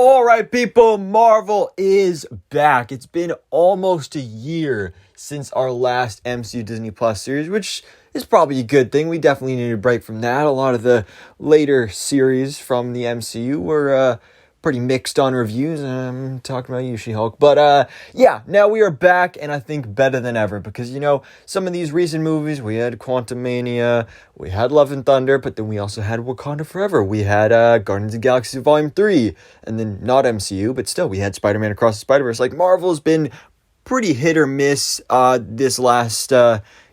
All right, people, Marvel is back. It's been almost a year since our last MCU Disney Plus series, which is probably a good thing. We definitely need a break from that. A lot of the later series from the MCU were pretty mixed on reviews. I'm talking about you, She-Hulk. But yeah, now we are back, and I think better than ever, because, you know, some of these recent movies, we had Quantumania, we had Love and Thunder, but then we also had Wakanda Forever. We had Guardians of the Galaxy Volume 3, and then not MCU, but still, we had Spider-Man Across the Spider-Verse. Like, Marvel's been pretty hit or miss this last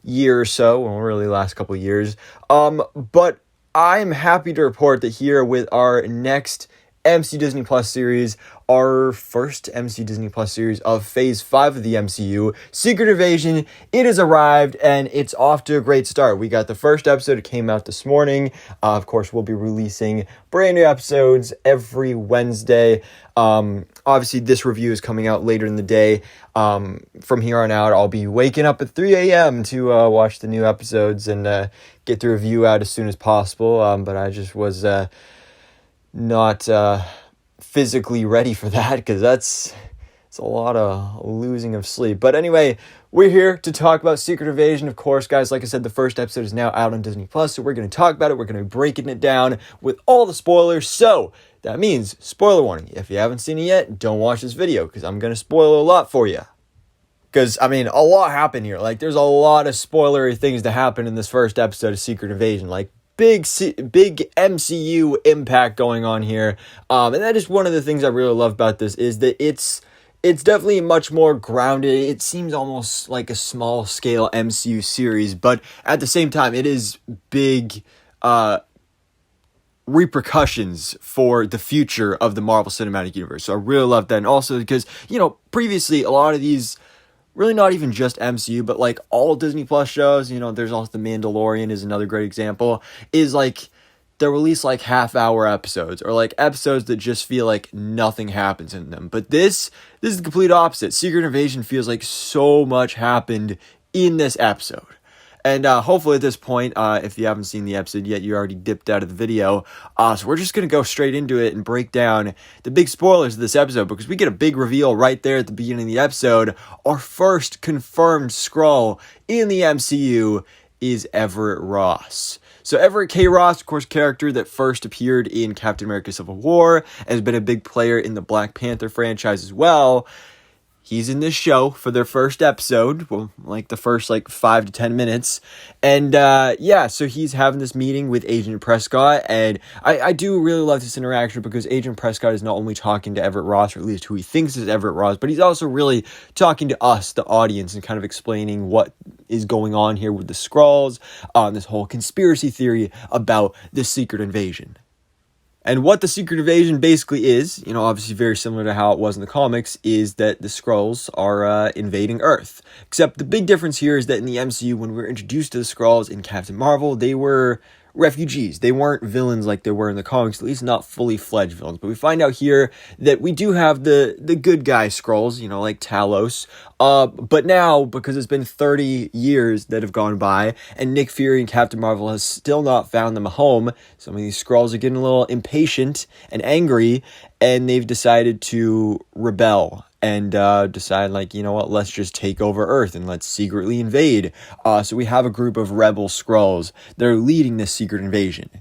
year or so, well, really last couple years. But I'm happy to report that here with our next MCU Disney Plus series, our first MCU Disney Plus series of Phase 5 of the MCU, Secret Invasion, it has arrived, and it's off to a great start. We got the first episode, it came out this morning. Of course, we'll be releasing brand new episodes every Wednesday. Obviously, this review is coming out later in the day. From here on out, I'll be waking up at 3 a.m. to watch the new episodes and get the review out as soon as possible. But I just was not physically ready for that, because it's a lot of losing of sleep. But anyway, we're here to talk about Secret Invasion. Of course, guys, like I said, the first episode is now out on Disney Plus, so we're going to talk about it. We're going to be breaking it down with all the spoilers. So that means spoiler warning. If you haven't seen it yet, don't watch this video, because I'm going to spoil a lot for you. Because, I mean, a lot happened here. Like, there's a lot of spoilery things to happen in this first episode of Secret Invasion. Like, big MCU impact going on here. And that is one of the things I really love about this, is that it's definitely much more grounded. It seems almost like a small scale MCU series, but at the same time, it is big repercussions for the future of the Marvel Cinematic Universe. So I really love that. And also because, you know, previously a lot of these, really not even just MCU, but like all Disney Plus shows, you know, there's also The Mandalorian is another great example, is like they'll release like half-hour episodes, or like episodes that just feel like nothing happens in them. But this is the complete opposite. Secret Invasion feels like so much happened in this episode. And hopefully at this point, if you haven't seen the episode yet, you already dipped out of the video. So we're just going to go straight into it and break down the big spoilers of this episode, because we get a big reveal right there at the beginning of the episode. Our first confirmed Skrull in the MCU is Everett Ross. So Everett K. Ross, of course, character that first appeared in Captain America Civil War, and has been a big player in the Black Panther franchise as well. He's in this show for their first episode, well, like the first 5 to 10 minutes. And yeah, so he's having this meeting with Agent Prescott. And I do really love this interaction, because Agent Prescott is not only talking to Everett Ross, or at least who he thinks is Everett Ross, but he's also really talking to us, the audience, and kind of explaining what is going on here with the Skrulls, this whole conspiracy theory about the Secret Invasion. And what the Secret Invasion basically is, you know, obviously very similar to how it was in the comics, is that the Skrulls are invading Earth. Except the big difference here is that in the MCU, when we were introduced to the Skrulls in Captain Marvel, they were refugees. They weren't villains like they were in the comics, at least not fully fledged villains. But we find out here that we do have the good guy Skrulls, you know, like Talos. But now, because it's been 30 years that have gone by, and Nick Fury and Captain Marvel has still not found them a home, some of these Skrulls are getting a little impatient and angry, and they've decided to rebel. And decide, like, you know what, let's just take over Earth and let's secretly invade. So we have a group of rebel Skrulls that are leading this secret invasion.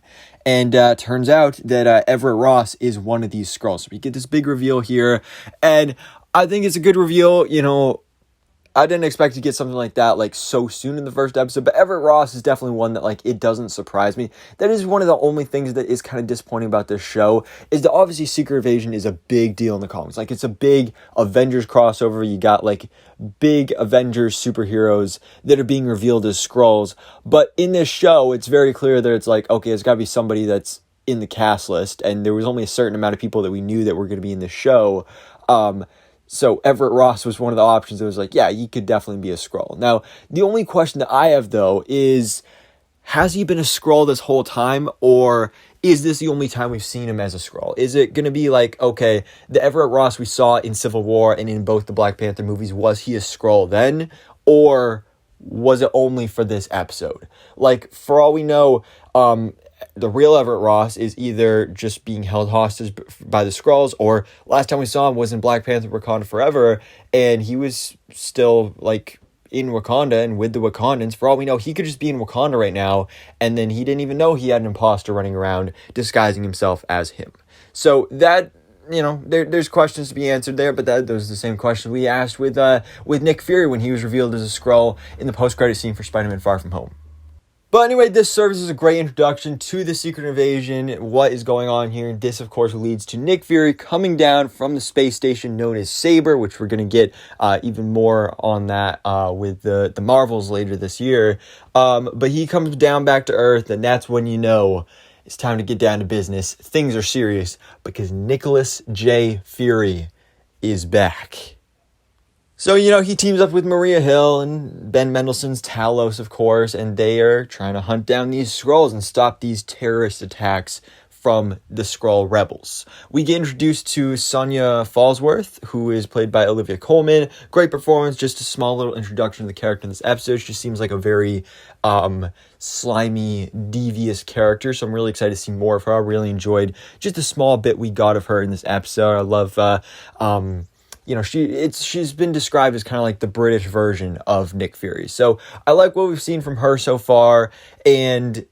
And turns out that Everett Ross is one of these Skrulls. So we get this big reveal here. And I think it's a good reveal. You know, I didn't expect to get something like that, like, so soon in the first episode, but Everett Ross is definitely one that, like, it doesn't surprise me. That is one of the only things that is kind of disappointing about this show, is that obviously Secret Invasion is a big deal in the comics. Like, it's a big Avengers crossover. You got, like, big Avengers superheroes that are being revealed as Skrulls, but in this show, it's very clear that it's like, okay, it's gotta be somebody that's in the cast list, and there was only a certain amount of people that we knew that were going to be in this show. So Everett Ross was one of the options that was like, yeah, he could definitely be a Skrull. Now, the only question that I have, though, is, has he been a Skrull this whole time, or is this the only time we've seen him as a Skrull? Is it going to be like, okay, the Everett Ross we saw in Civil War and in both the Black Panther movies, was he a Skrull then, or was it only for this episode? Like, for all we know, the real Everett Ross is either just being held hostage by the Skrulls, or last time we saw him was in Black Panther Wakanda Forever, and he was still like in Wakanda and with the Wakandans. For all we know, he could just be in Wakanda right now, and then he didn't even know he had an imposter running around disguising himself as him. So that, there's questions to be answered there, but those are the same questions we asked with Nick Fury when he was revealed as a Skrull in the post-credit scene for Spider-Man Far From Home. But anyway, this serves as a great introduction to the Secret Invasion, what is going on here. This, of course, leads to Nick Fury coming down from the space station known as Saber, which we're going to get even more on that with the Marvels later this year. But he comes down back to Earth, and that's when you know it's time to get down to business. Things are serious because Nicholas J. Fury is back. So, he teams up with Maria Hill and Ben Mendelsohn's Talos, of course, and they are trying to hunt down these Skrulls and stop these terrorist attacks from the Skrull rebels. We get introduced to Sonya Falsworth, who is played by Olivia Colman. Great performance, just a small little introduction to the character in this episode. She seems like a very slimy, devious character, so I'm really excited to see more of her. I really enjoyed just a small bit we got of her in this episode. I love she's been described as kind of like the British version of Nick Fury. So I like what we've seen from her so far. And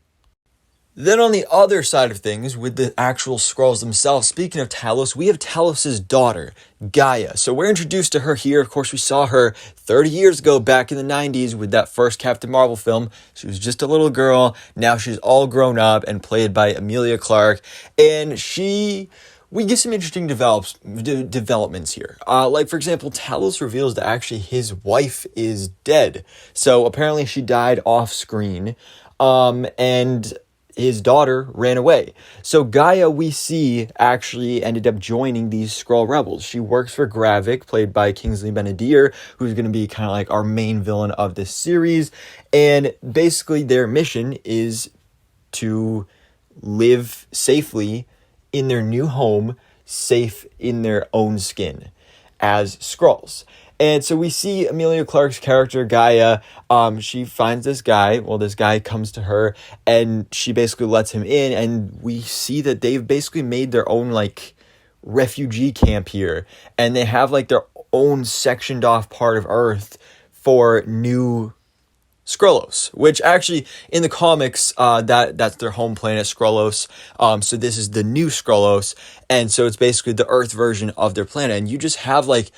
then on the other side of things, with the actual Skrulls themselves, speaking of Talos, we have Talos'S daughter, Gaia. So we're introduced to her here. Of course, we saw her 30 years ago back in the 90s with that first Captain Marvel film. She was just a little girl. Now she's all grown up and played by Emilia Clarke. And we get some interesting developments here. Like, for example, Talos reveals that actually his wife is dead. So apparently she died off screen, and his daughter ran away. So Gaia, we see, actually ended up joining these Skrull rebels. She works for Gravik, played by Kingsley Ben-Adir, who's going to be kind of like our main villain of this series. And basically their mission is to live safely in their new home, safe in their own skin as Skrulls. And so we see Emilia Clarke's character, Gaia. She finds this guy. Well, this guy comes to her, and she basically lets him in. And we see that they've basically made their own, like, refugee camp here. And they have, like, their own sectioned off part of Earth for new Skrullos, which actually in the comics, that's their home planet, Skrullos. So this is the new Skrullos. And so it's basically the Earth version of their planet. And you just have, like,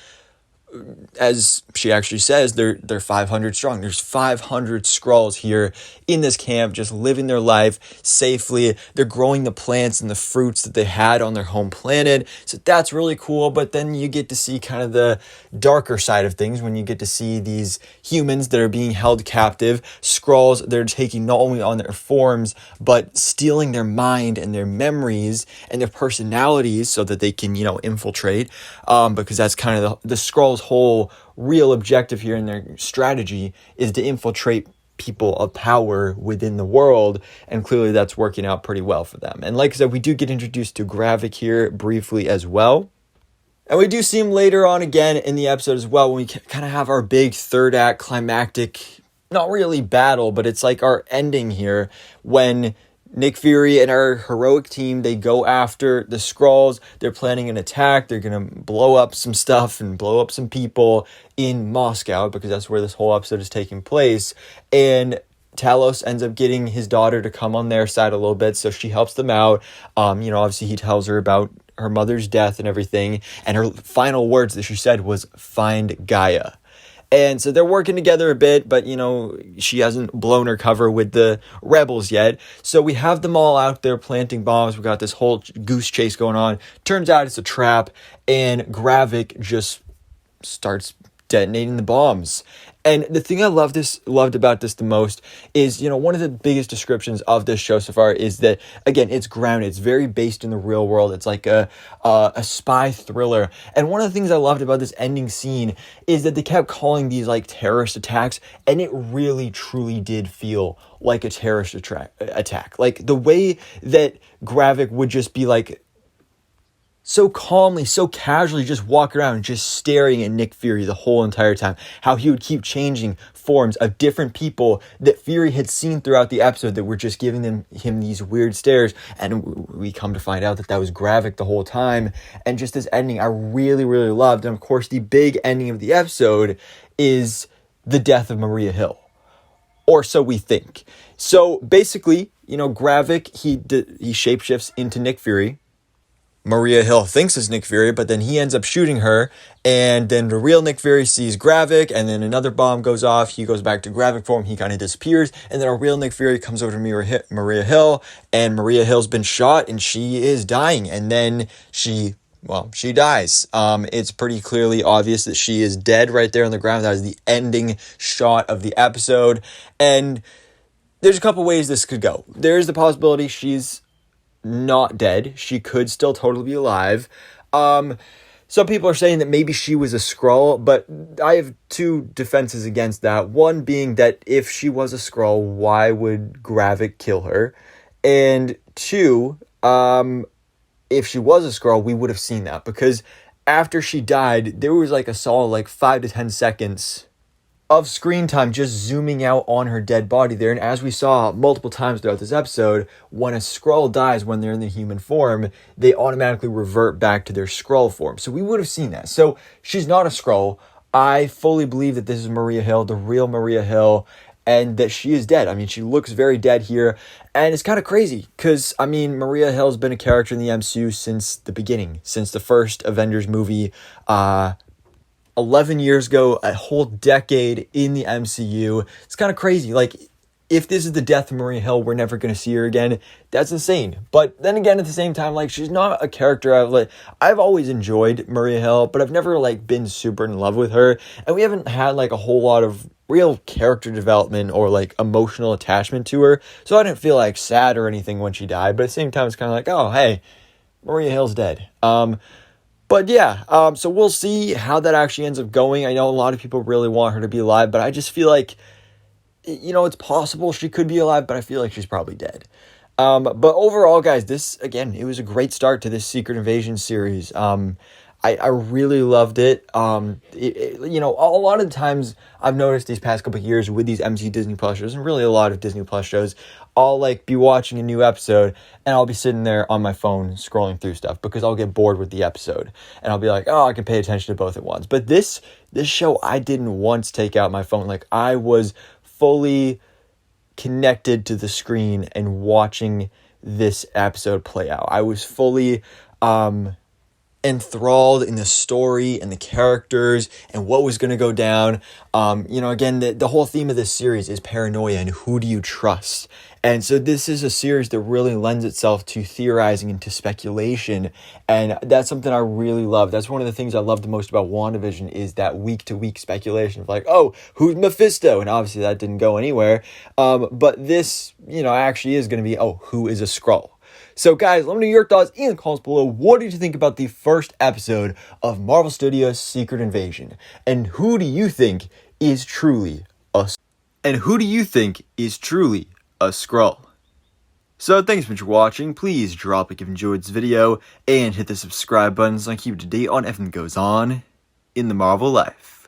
as she actually says, they're 500 strong. There's 500 Skrulls here in this camp, just living their life safely. They're growing the plants and the fruits that they had on their home planet. So that's really cool. But then you get to see kind of the darker side of things when you get to see these humans that are being held captive. Skrulls, they're taking not only on their forms, but stealing their mind and their memories and their personalities so that they can, infiltrate. Because that's kind of the Skrulls' whole real objective here in their strategy is to infiltrate people of power within the world, and clearly that's working out pretty well for them. And like I said, we do get introduced to Gravik here briefly as well. And we do see him later on again in the episode as well, when we kind of have our big third act climactic, not really battle, but it's like our ending here when Nick Fury and our heroic team, they go after the Skrulls. They're planning an attack. They're going to blow up some stuff and blow up some people in Moscow, because that's where this whole episode is taking place. And Talos ends up getting his daughter to come on their side a little bit, so she helps them out. Obviously he tells her about her mother's death and everything. And her final words that she said was, "Find Gaia." And so they're working together a bit, but, she hasn't blown her cover with the rebels yet. So we have them all out there planting bombs. We got this whole goose chase going on. Turns out it's a trap, and Gravik just starts detonating the bombs. And the thing I loved about this the most is, one of the biggest descriptions of this show so far is that, again, it's grounded. It's very based in the real world. It's like a spy thriller. And one of the things I loved about this ending scene is that they kept calling these like terrorist attacks, and it really truly did feel like a terrorist attack. Like the way that Gravik would just be like so calmly, so casually just walk around just staring at Nick Fury the whole entire time. How he would keep changing forms of different people that Fury had seen throughout the episode that were just giving him these weird stares. And we come to find out that that was Gravik the whole time. And just this ending I really, really loved. And of course, the big ending of the episode is the death of Maria Hill. Or so we think. So basically, Gravik, he shapeshifts into Nick Fury. Maria Hill thinks it's Nick Fury, but then he ends up shooting her, and then the real Nick Fury sees Gravik, and then another bomb goes off, he goes back to Gravik form, he kind of disappears, and then our real Nick Fury comes over to Maria Hill, and Maria Hill's been shot, and she is dying, and then she dies. It's pretty clearly obvious that she is dead right there on the ground. That is the ending shot of the episode, and there's a couple ways this could go. There's the possibility she's not dead. She could still totally be alive. Some people are saying that maybe she was a Skrull, but I have two defenses against that. One being that if she was a Skrull, why would Gravik kill her? And two, if she was a Skrull, we would have seen that, because after she died, there was a solid 5 to 10 seconds of screen time just zooming out on her dead body there. And as we saw multiple times throughout this episode, when a Skrull dies when they're in the human form, they automatically revert back to their Skrull form. So we would have seen that. So she's not a Skrull. I fully believe that this is Maria Hill, the real Maria Hill, and that she is dead. I mean, she looks very dead here. And it's kind of crazy because, Maria Hill's been a character in the MCU since the beginning, since the first Avengers movie, 11 years ago, a whole decade in the MCU. It's kind of crazy. If this is the death of Maria Hill, we're never going to see her again. That's insane. But then again, at the same time, she's not a character I've always enjoyed Maria Hill, but I've never been super in love with her. And we haven't had a whole lot of real character development or emotional attachment to her. So I didn't feel sad or anything when she died. But at the same time, it's kind of oh, hey, Maria Hill's dead. But yeah, so we'll see how that actually ends up going. I know a lot of people really want her to be alive, but I just feel it's possible she could be alive, but I feel she's probably dead. But overall, guys, this, again, it was a great start to this Secret Invasion series. I really loved it. A lot of the times I've noticed these past couple of years with these MC Disney Plus shows, and really a lot of Disney Plus shows, I'll be watching a new episode and I'll be sitting there on my phone scrolling through stuff because I'll get bored with the episode and I'll be I can pay attention to both at once. But this show, I didn't once take out my phone. I was fully connected to the screen and watching this episode play out. I was fully enthralled in the story and the characters and what was going to go down. Again, the whole theme of this series is paranoia and who do you trust? And so this is a series that really lends itself to theorizing and to speculation. And that's something I really love. That's one of the things I love the most about WandaVision is that week-to-week speculation of oh, who's Mephisto? And obviously that didn't go anywhere. But this, actually is going to be, oh, who is a Skrull? So guys, let me know your thoughts in the comments below. What did you think about the first episode of Marvel Studios' Secret Invasion? And who do you think is truly a Skrull? So thanks so much for watching. Please drop a like if you enjoyed this video and hit the subscribe button so I can keep you up to date on everything that goes on in the Marvel life.